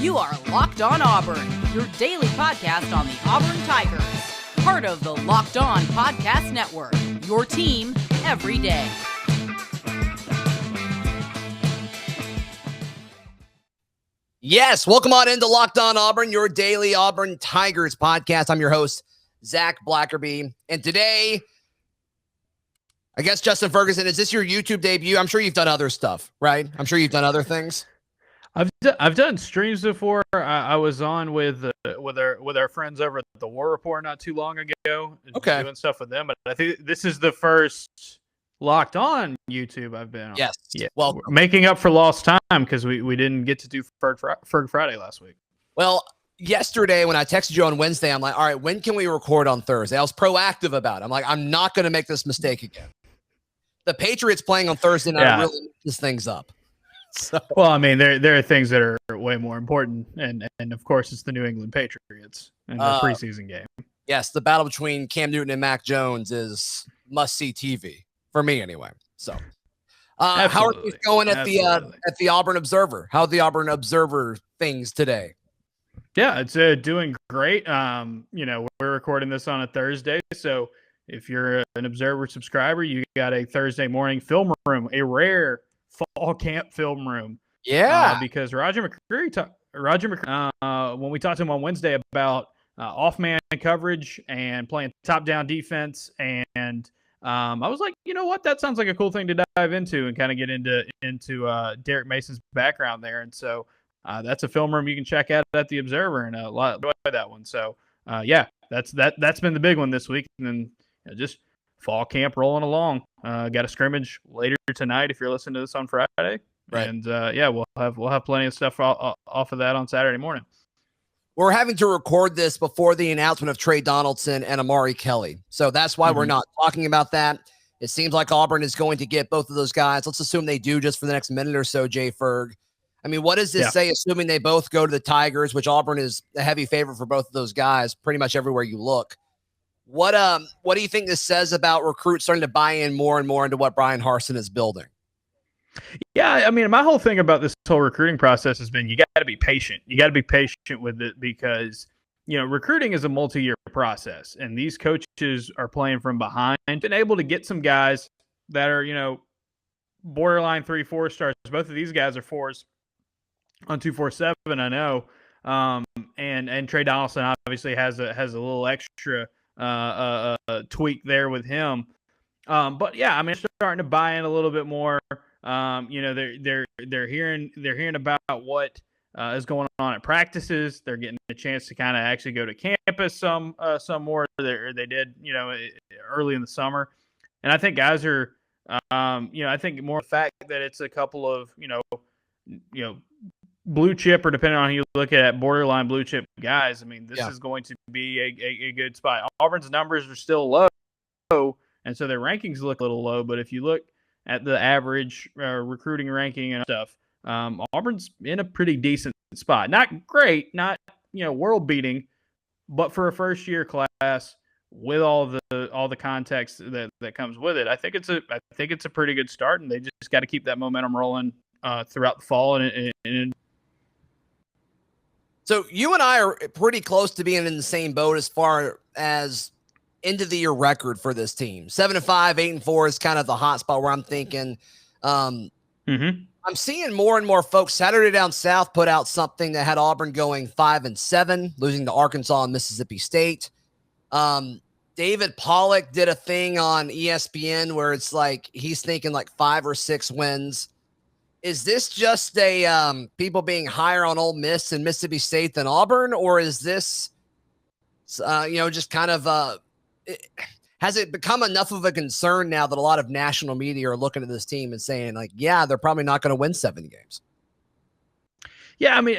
You are Locked On Auburn, your daily podcast on the Auburn Tigers. Part of the Locked On Podcast Network, your team every day. Yes, welcome on into Locked On Auburn, your daily Auburn Tigers podcast. I'm your host, Zac Blackerby. And today, I guess, Justin Ferguson, is this your YouTube debut? I'm sure you've done other stuff, right? I'm sure you've done other things. I've done streams before. I was on with our friends over at the War Report not too long ago. Okay, doing stuff with them, but I think this is the first Locked On YouTube I've been on. Yes, yeah. Well, we're making up for lost time because we didn't get to do Ferg Friday last week. Well, yesterday when I texted you on Wednesday, I'm like, all right, when can we record on Thursday? I was proactive about it. I'm like, I'm not going to make this mistake again. The Patriots playing on Thursday night really messes things up. So. Well, I mean, there are things that are way more important, and of course, it's the New England Patriots in the preseason game. Yes, the battle between Cam Newton and Mac Jones is must-see TV for me, anyway. So, how are things going at the Auburn Observer? How are the Auburn Observer things today? Yeah, it's doing great. We're recording this on a Thursday, so if you're an Observer subscriber, you got a Thursday morning film room, a rare fall camp film room. Yeah, because Roger McCreary, when we talked to him on Wednesday about off-man coverage and playing top-down defense, and I was like, you know what, that sounds like a cool thing to dive into and kind of get into Derek Mason's background there. And so that's a film room you can check out at the Observer, and a lot of that one. So that's been the big one this week, and then just fall camp rolling along. Got a scrimmage later tonight if you're listening to this on Friday. Right. And we'll have plenty of stuff off of that on Saturday morning. We're having to record this before the announcement of Trey Donaldson and Amari Kelly. So that's why we're not talking about that. It seems like Auburn is going to get both of those guys. Let's assume they do just for the next minute or so, Jay Ferg. I mean, what does this say, assuming they both go to the Tigers, which Auburn is a heavy favorite for both of those guys pretty much everywhere you look? What do you think this says about recruits starting to buy in more and more into what Brian Harsin is building? Yeah, I mean, my whole thing about this whole recruiting process has been you got to be patient. You got to be patient with it because, recruiting is a multi-year process, and these coaches are playing from behind. Been able to get some guys that are, borderline 3-4 stars. Both of these guys are 4s on 247, I know. And Trey Donaldson obviously has a little extra tweak there with him. But yeah, I mean, they're starting to buy in a little bit more. They're hearing about what is going on at practices. They're getting a chance to kind of actually go to campus some more. They did, early in the summer. And I think guys are, I think more the fact that it's a couple of, blue chip, or depending on who you look at, borderline blue chip guys. I mean, this is going to be a good spot. Auburn's numbers are still low, and so their rankings look a little low. But if you look at the average recruiting ranking and stuff, Auburn's in a pretty decent spot. Not great, not world beating, but for a first year class with all the context that comes with it, I think it's a pretty good start, and they just got to keep that momentum rolling throughout the fall and So you and I are pretty close to being in the same boat as far as end of the year record for this team. 7-5, 8-4 is kind of the hot spot where I'm thinking. I'm seeing more and more folks. Saturday Down South put out something that had Auburn going 5-7, losing to Arkansas and Mississippi State. David Pollack did a thing on ESPN where it's like he's thinking like 5 or 6 wins. Is this just a people being higher on Ole Miss and Mississippi State than Auburn, or is this, just kind of has it become enough of a concern now that a lot of national media are looking at this team and saying like, yeah, they're probably not going to win 7 games? Yeah, I mean,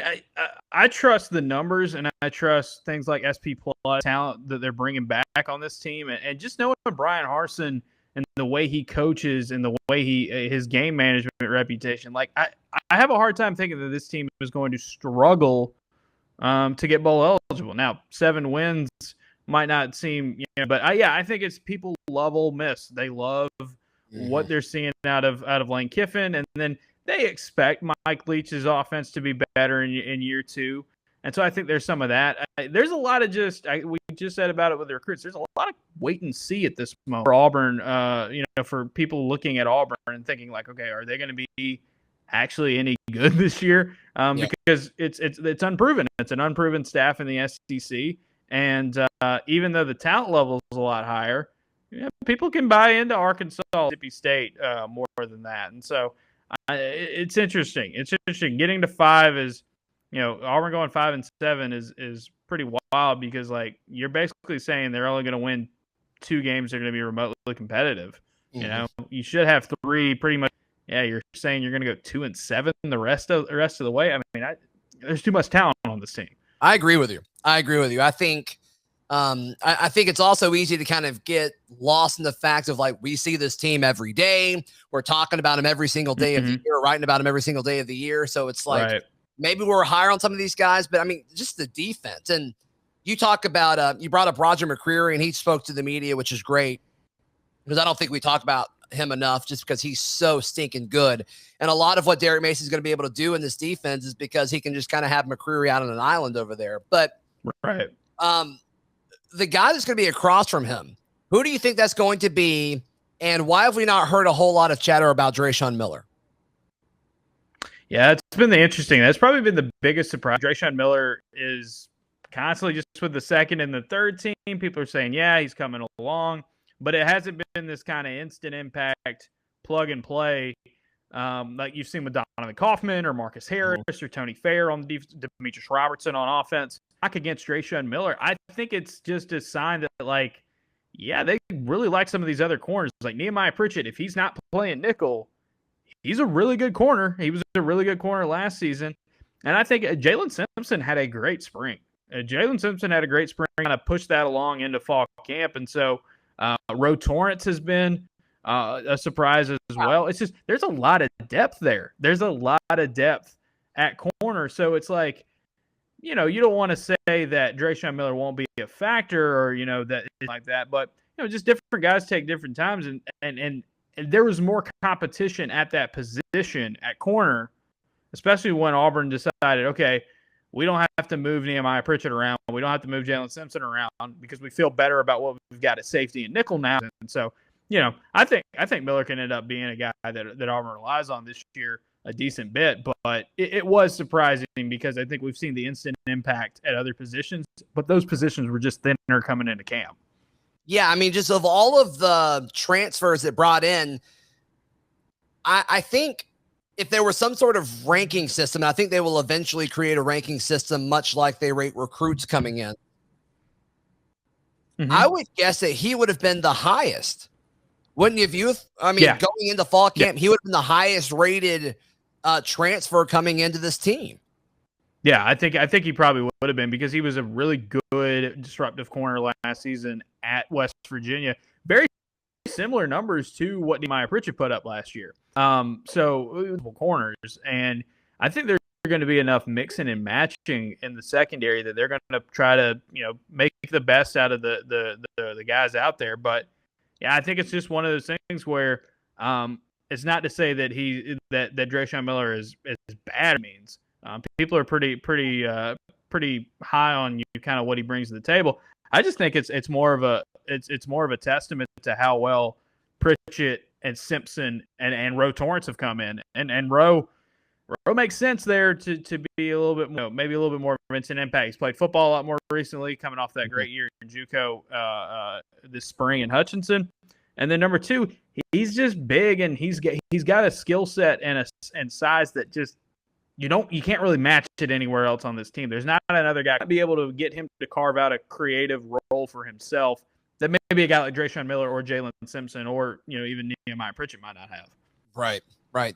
I trust the numbers, and I trust things like SP Plus talent that they're bringing back on this team, and just knowing Brian Harsin and the way he coaches and the way his game management reputation. Like I have a hard time thinking that this team is going to struggle to get bowl eligible. Now, 7 wins might not seem, but I think it's people love Ole Miss. They love what they're seeing out of Lane Kiffin, and then they expect Mike Leach's offense to be better in year 2. And so I think there's some of that. There's a lot of we just said about it with the recruits. There's a lot of wait and see at this moment for Auburn, for people looking at Auburn and thinking like, okay, are they going to be actually any good this year? Because it's unproven. It's an unproven staff in the SEC. And even though the talent level is a lot higher, people can buy into Arkansas, Mississippi State more than that. And so it's interesting. It's interesting. Getting to 5 is, Auburn going 5-7 is pretty wild because like you're basically saying they're only going to win 2 games that are going to be remotely competitive. Mm-hmm. You should have 3 pretty much. Yeah, you're saying you're going to go 2-7 the rest of the way. I mean, there's too much talent on this team. I agree with you. I think I think it's also easy to kind of get lost in the fact of like, we see this team every day. We're talking about them every single day of the year, writing about them every single day of the year. So it's like, maybe we're higher on some of these guys, but I mean, just the defense. And you talk about, you brought up Roger McCreary, and he spoke to the media, which is great because I don't think we talk about him enough just because he's so stinking good. And a lot of what Derek Mason is going to be able to do in this defense is because he can just kind of have McCreary out on an island over there. But the guy that's going to be across from him, who do you think that's going to be? And why have we not heard a whole lot of chatter about Drayshawn Miller? Yeah, it's been interesting. That's probably been the biggest surprise. Drayshawn Miller is constantly just with the second and the third team. People are saying, yeah, he's coming along. But it hasn't been this kind of instant impact, plug and play, like you've seen with Donovan Kaufman or Marcus Harris or Tony Fair on the defense, Demetrius Robertson on offense. Back against Drayshawn Miller, I think it's just a sign that, like, yeah, they really like some of these other corners. Like Nehemiah Pritchett, if he's not playing nickel, he's a really good corner. He was a really good corner last season. And I think Jalen Simpson had a great spring. Jalen Simpson had a great spring, kind of pushed that along into fall camp. And so Ro Torrance has been a surprise as well. It's just there's a lot of depth there. There's a lot of depth at corner. So it's like, you don't want to say that Drayshawn Miller won't be a factor or, that like that. But, just different guys take different times. And there was more competition at that position at corner, especially when Auburn decided, okay, we don't have to move Nehemiah Pritchett around. We don't have to move Jalen Simpson around because we feel better about what we've got at safety and nickel now. And so, I think Miller can end up being a guy that Auburn relies on this year a decent bit. But it was surprising because I think we've seen the instant impact at other positions, but those positions were just thinner coming into camp. Yeah, I mean, just of all of the transfers that brought in, I think if there was some sort of ranking system, and I think they will eventually create a ranking system much like they rate recruits coming in, I would guess that he would have been the highest. Wouldn't you have? Going into fall camp, he would have been the highest rated transfer coming into this team. Yeah, I think he probably would have been because he was a really good disruptive corner last season at West Virginia. Very similar numbers to what Nehemiah Pritchett put up last year. So corners, and I think there's going to be enough mixing and matching in the secondary that they're going to try to make the best out of the guys out there. But yeah, I think it's just one of those things where it's not to say that that Drayshawn Miller is bad. Means people are pretty high on kind of what he brings to the table. I just think it's more of a testament to how well Pritchett and Simpson and Ro Torrance have come in, and Ro makes sense there to be a little bit more, maybe a little bit more of an instant impact. He's played football a lot more recently, coming off that great year in JUCO this spring in Hutchinson. And then number 2, he's just big, and he's got a skill set and size that just you can't really match it anywhere else on this team. There's not another guy to be able to get him to carve out a creative role for himself that maybe a guy like Drayshawn Miller or Jalen Simpson or even Nehemiah Pritchett might not have. Right.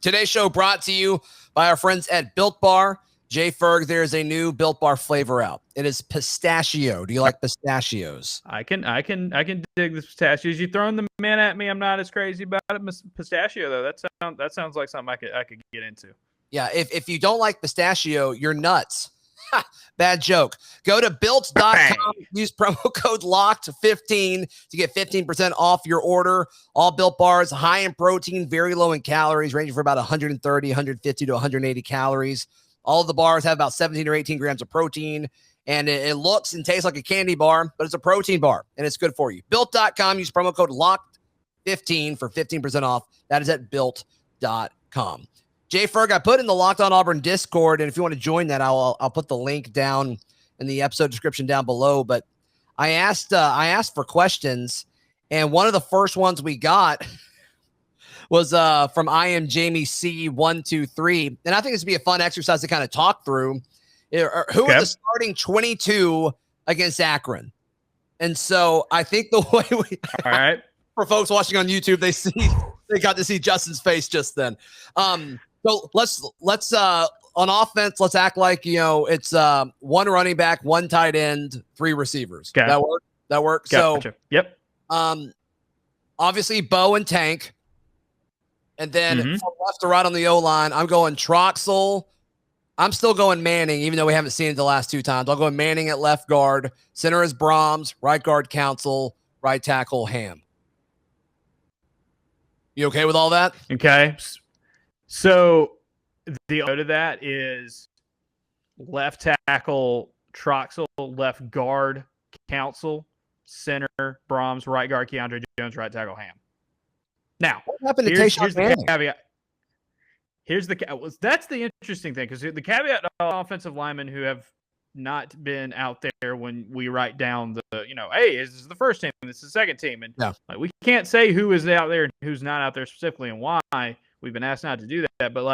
Today's show brought to you by our friends at Built Bar. Jay Ferg, there's a new Built Bar flavor out. It is pistachio. Do you like pistachios? I can dig the pistachios. You throwing them in at me? I'm not as crazy about it. Pistachio though, that sounds like something I could get into. Yeah, if you don't like pistachio, you're nuts. Bad joke. Go to built.com, use promo code LOCKED15 to get 15% off your order. All Built bars, high in protein, very low in calories, ranging from about 130, 150 to 180 calories. All of the bars have about 17 or 18 grams of protein, and it looks and tastes like a candy bar, but it's a protein bar, and it's good for you. Built.com, use promo code LOCKED15 for 15% off. That is at built.com. Jay Ferg, I put in the Locked On Auburn Discord, and if you want to join that, I'll put the link down in the episode description down below. But I asked for questions, and one of the first ones we got was from I am Jamie C123, and I think this would be a fun exercise to kind of talk through. Who are the starting 22 against Akron? And so I think the way we all right for folks watching on YouTube, they got to see Justin's face just then. So let's on offense, let's act like, it's one running back, one tight end, three receivers. Okay. That works. Gotcha. So yep. Obviously Bo and Tank. And then from left to right on the O-line, I'm going Troxel. I'm still going Manning, even though we haven't seen it the last two times. I'll go Manning at left guard. Center is Brahms. Right guard, Council. Right tackle, Ham. You okay with all that? Okay. So the other to that is left tackle, Troxel, left guard, Council, center, Brahms, right guard, Keandre Jones, right tackle, Ham. Now, what happened to here's Manning? the caveat. That's the interesting thing, because the caveat to offensive linemen who have not been out there when we write down the, hey, this is the first team, this is the second team. And we can't say who is out there and who's not out there specifically and why. We've been asked not to do that. But,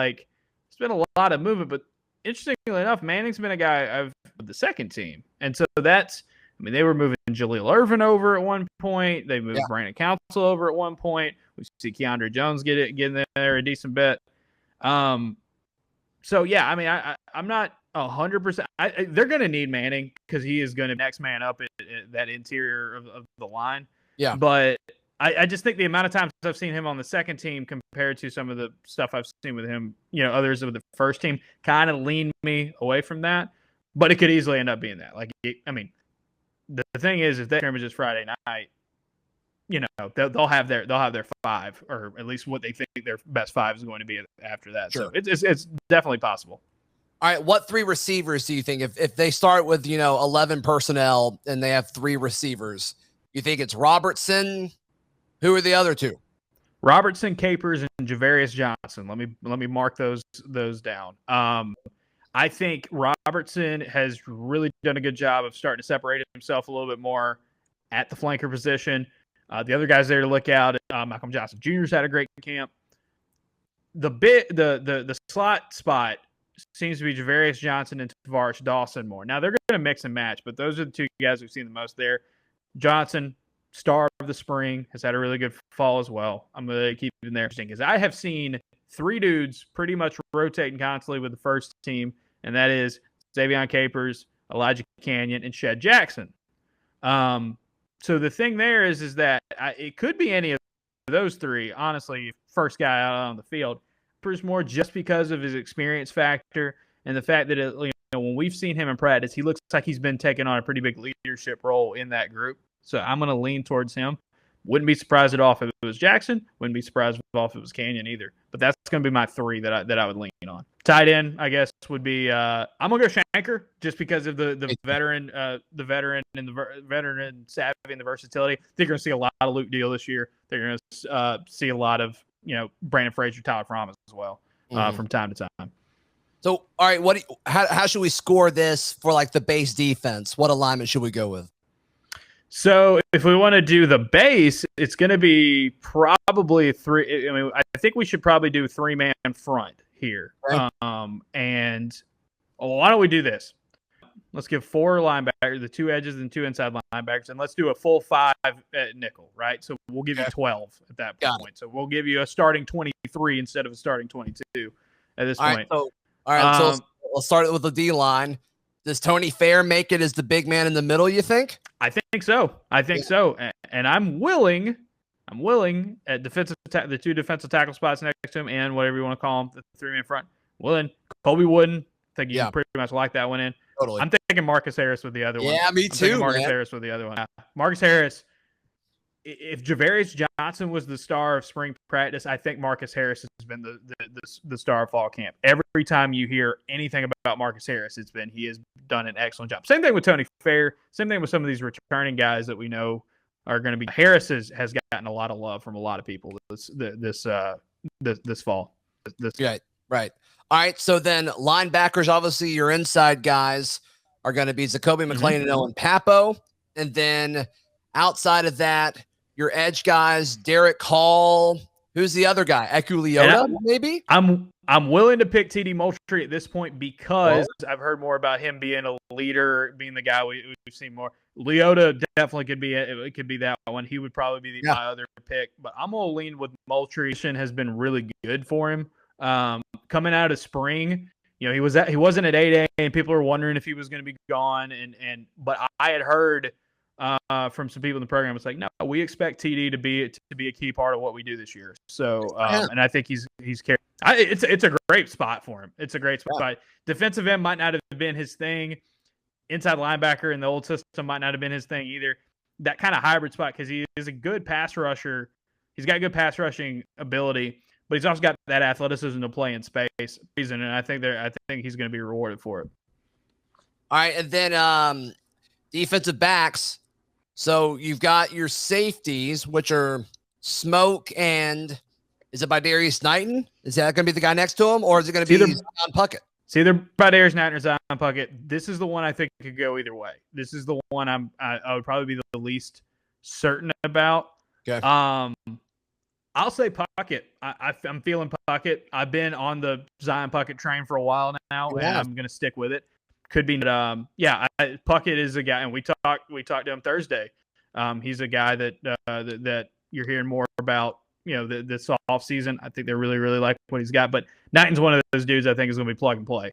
it's been a lot of movement. But interestingly enough, Manning's been a guy of the second team. And so they were moving Jaleel Irvin over at one point. They moved Brandon Council over at one point. We see Keandre Jones get in there a decent bit. I'm not 100%. They're going to need Manning because he is going to next man up at that interior of the line. Yeah. But I just think the amount of times I've seen him on the second team compared to some of the stuff I've seen with him, others of the first team, kind of lean me away from that. But it could easily end up being that. The thing is, if that scrimmage is Friday night, they'll have their five, or at least what they think their best five is going to be after that. Sure. So it's definitely possible. All right, what three receivers do you think, if they start with 11 personnel and they have three receivers, you think it's Robertson? Who are the other two? Robertson, Capers, and Javarius Johnson. Let me mark those down. I think Robertson has really done a good job of starting to separate himself a little bit more at the flanker position. The other guys there to look out. Malcolm Johnson Jr.'s had a great camp. The slot spot seems to be Javarius Johnson and Tavares Dawson more. Now they're going to mix and match, but those are the two guys we've seen the most there. Johnson, star of the spring, has had a really good fall as well. I'm going to keep him there because I have seen three dudes pretty much rotating constantly with the first team, and that is Xavion Capers, Elijah Canyon, and Shed Jackson. So the thing there is that it could be any of those three, honestly, first guy out on the field. Capers more just because of his experience factor and the fact that when we've seen him in practice, he looks like he's been taking on a pretty big leadership role in that group. So I'm going to lean towards him. Wouldn't be surprised at all if it was Jackson. Wouldn't be surprised at all if it was Canyon either. But that's going to be my three that I would lean on. Tight end, I guess, would be I'm going to go Shanker just because of the veteran and the veteran savvy and the versatility. I think you're going to see a lot of Luke Deal this year. They're going to see a lot of Brandon Frazier, Tyler Fromm as well from time to time. So, all right, how should we score this for the base defense? What alignment should we go with? So if we want to do the base, it's going to be probably three. I think we should probably do 3-man front here. Okay. And why don't we do this? Let's give 4 linebackers, the 2 edges and 2 inside linebackers, and let's do a full 5 at nickel, right? So we'll give you 12 at that point. So we'll give you a starting 23 instead of a starting 22 at this point. All right, so let's start with the D-line. Does Tony Fair make it as the big man in the middle, you think? I think so. And I'm willing at the 2 defensive tackle spots next to him and whatever you want to call them, the 3-man front. Colby Wooden, I think you pretty much lock that one in. Totally. I'm thinking Marcus Harris with the other one. Yeah, me too, Marcus Harris with the other one. Marcus Harris, if Javarius Johnson was the star of spring practice, I think Marcus Harris has been the star of fall camp. Every time you hear anything about Marcus Harris, it's been he has done an excellent job. Same thing with Tony Fair. Same thing with some of these returning guys that we know are going to be. Harris has gotten a lot of love from a lot of people this fall. Right. All right. So then linebackers, obviously your inside guys are going to be Zacoby McClain and Owen Papo. And then outside of that, your edge guys, Derek Hall. Who's the other guy? Ekuliota, maybe? I'm willing to pick TD Moultrie at this point because I've heard more about him being a leader, being the guy we've seen more. Leota definitely could be that one. He would probably be my other pick, but I'm gonna lean with Moultrie. Has been really good for him. Coming out of spring, he wasn't at 8A, and people were wondering if he was going to be gone. But I had heard from some people in the program, it's like, no, we expect TD to be a key part of what we do this year. So, and I think he's carried. It's a great spot for him. It's a great spot. Yeah. Defensive end might not have been his thing. Inside linebacker in the old system might not have been his thing either. That kind of hybrid spot, because he is a good pass rusher. He's got good pass rushing ability, but he's also got that athleticism to play in space. And I think he's going to be rewarded for it. All right, and then defensive backs. So you've got your safeties, which are Smoke and is it by Darius Knighton? Is that going to be the guy next to him, or is it going to be Zion Puckett? It's either by Darius Knighton or Zion Puckett. This is the one I think could go either way. This is the one I would probably be the least certain about. Okay. I'll say Puckett. I'm feeling Puckett. I've been on the Zion Puckett train for a while now, and I'm going to stick with it. Could be, Puckett is a guy, and we talked to him Thursday. He's a guy that you're hearing more about, this off season. I think they really, really like what he's got. But Knighton's one of those dudes I think is going to be plug and play.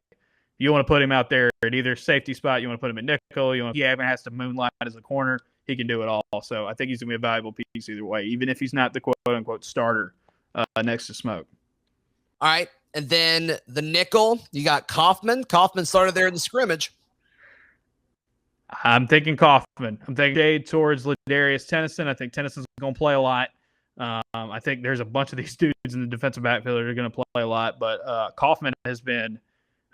You want to put him out there at either safety spot, you want to put him at nickel, he even has to moonlight as a corner. He can do it all. So I think he's going to be a valuable piece either way, even if he's not the quote-unquote starter next to Smoke. All right. And then the nickel, you got Kaufman. Kaufman started there in the scrimmage. I'm thinking Kaufman. I'm thinking shade towards Ladarius Tennyson. I think Tennyson's going to play a lot. I think there's a bunch of these dudes in the defensive backfield that are going to play a lot. But Kaufman has been,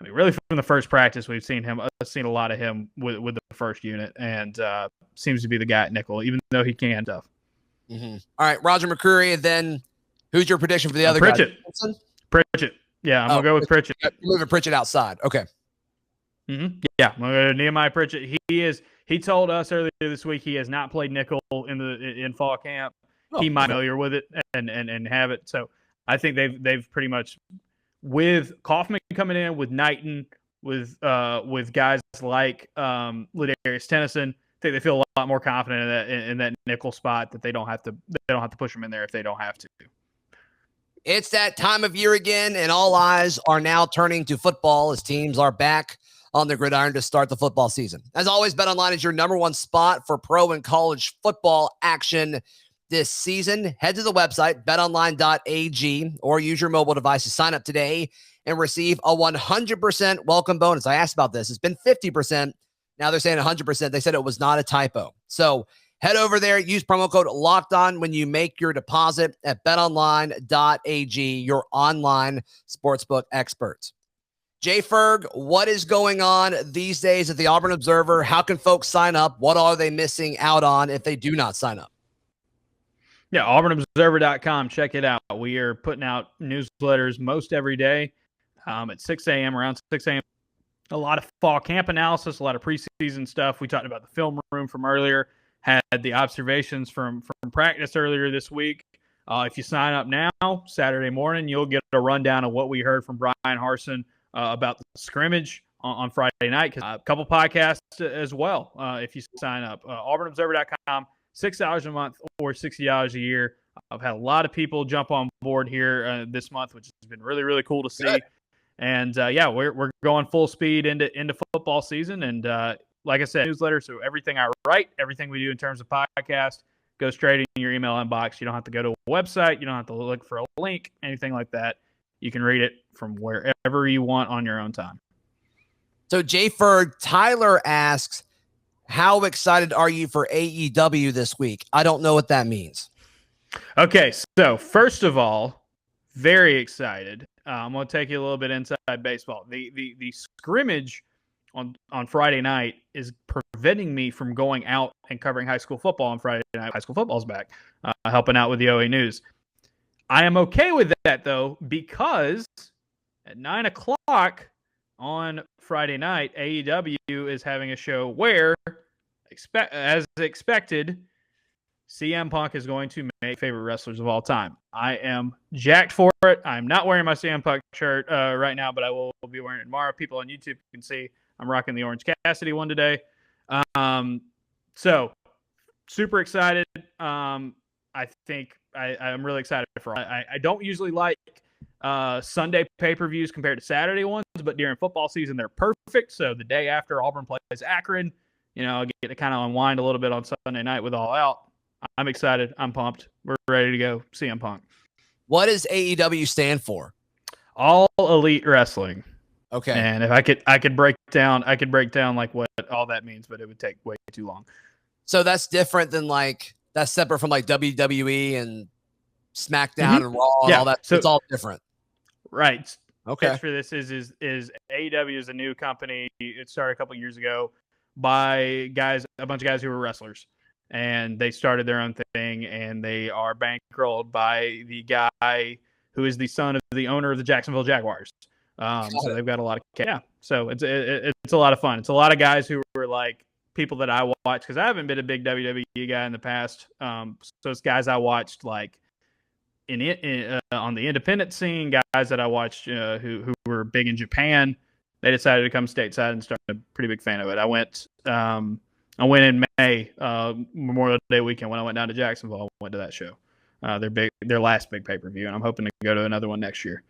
really from the first practice, we've seen a lot of him with the first unit, and seems to be the guy at nickel, even though he can stuff. Mm-hmm. All right, Roger McCreary, and then who's your prediction for the other Pritchett. guy? Pritchett. Yeah, I'm going to go with Pritchett. You're moving Pritchett outside. Okay. Mm-hmm. Yeah, I'm going to go to Nehemiah Pritchett. He told us earlier this week he has not played nickel in fall camp. He might be familiar with it and have it. So I think they've pretty much, with Kaufman coming in, with Knighton, with guys like Ladarius Tennyson, I think they feel a lot more confident in that nickel spot, that they don't have to push them in there if they don't have to. It's that time of year again, and all eyes are now turning to football as teams are back on the gridiron to start the football season. As always, BetOnline is your number one spot for pro and college football action this season. Head to the website, betonline.ag, or use your mobile device to sign up today and receive a 100% welcome bonus. I asked about this. It's been 50%. Now they're saying 100%. They said it was not a typo. So head over there, use promo code LOCKEDON when you make your deposit at betonline.ag, your online sportsbook experts. Jay Ferg, what is going on these days at the Auburn Observer? How can folks sign up? What are they missing out on if they do not sign up? Yeah, auburnobserver.com. Check it out. We are putting out newsletters most every day at 6 a.m., around 6 a.m. A lot of fall camp analysis, a lot of preseason stuff. We talked about the film room from earlier, had the observations from practice earlier this week. If you sign up now, Saturday morning, you'll get a rundown of what we heard from Brian Harsin about the scrimmage on Friday night. A couple podcasts as well if you sign up. auburnobserver.com, $6 a month or $60 a year. I've had a lot of people jump on board here this month, which has been really, really cool to see. Good. And we're going full speed into football season. And like I said, newsletter. So everything I write, everything we do in terms of podcast, goes straight in your email inbox. You don't have to go to a website. You don't have to look for a link, anything like that. You can read it from wherever you want on your own time. So Jay Ferg, Tyler asks, how excited are you for AEW this week? I don't know what that means. Okay, so first of all, very excited. I'm going to take you a little bit inside baseball. The scrimmage on Friday night is preventing me from going out and covering high school football on Friday night. High school football's back, helping out with the OA News. I am okay with that, though, because at 9 o'clock on Friday night, AEW is having a show where, as expected, CM Punk is going to make favorite wrestlers of all time. I am jacked for it. I'm not wearing my CM Punk shirt right now, but I will be wearing it tomorrow. People on YouTube can see I'm rocking the Orange Cassidy one today. So super excited. I think I'm really excited for all. I don't usually like Sunday pay-per-views compared to Saturday ones, but during football season, they're perfect. So the day after Auburn plays Akron, I get to kind of unwind a little bit on Sunday night with All Out. I'm excited. I'm pumped. We're ready to go. CM Punk. What does AEW stand for? All Elite Wrestling. Okay. And if I could break down like what all that means, but it would take way too long. So that's different than that's separate from like WWE and SmackDown and Raw and all that. So it's all different. Right. Okay. Pitch for this is AEW is a new company. It started a couple years ago by a bunch of guys who were wrestlers, and they started their own thing, and they are bankrolled by the guy who is the son of the owner of the Jacksonville Jaguars. So they've got a lot of So it's a lot of fun. It's a lot of guys who were like people that I watch, because I haven't been a big WWE guy in the past. So it's guys I watched like on the independent scene, guys that I watched who were big in Japan. They decided to come stateside and start a pretty big fan of it. I went in May, Memorial Day weekend, when I went down to Jacksonville. I went to that show, their last big pay-per-view, and I'm hoping to go to another one next year.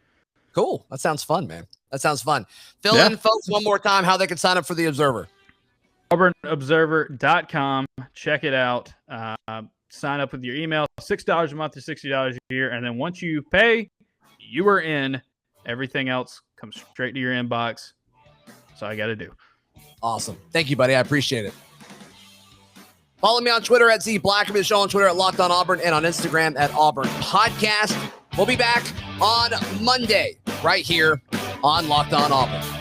Cool. That sounds fun, man. That sounds fun. Fill in, folks, one more time how they can sign up for the Observer. AuburnObserver.com. Check it out. Sign up with your email. $6 a month or $60 a year. And then once you pay, you are in. Everything else comes straight to your inbox. That's all I got to do. Awesome. Thank you, buddy. I appreciate it. Follow me on Twitter at Zac Blackerby, the show on Twitter at Locked On Auburn, and on Instagram at Auburn Podcast. We'll be back on Monday right here on Locked On Auburn.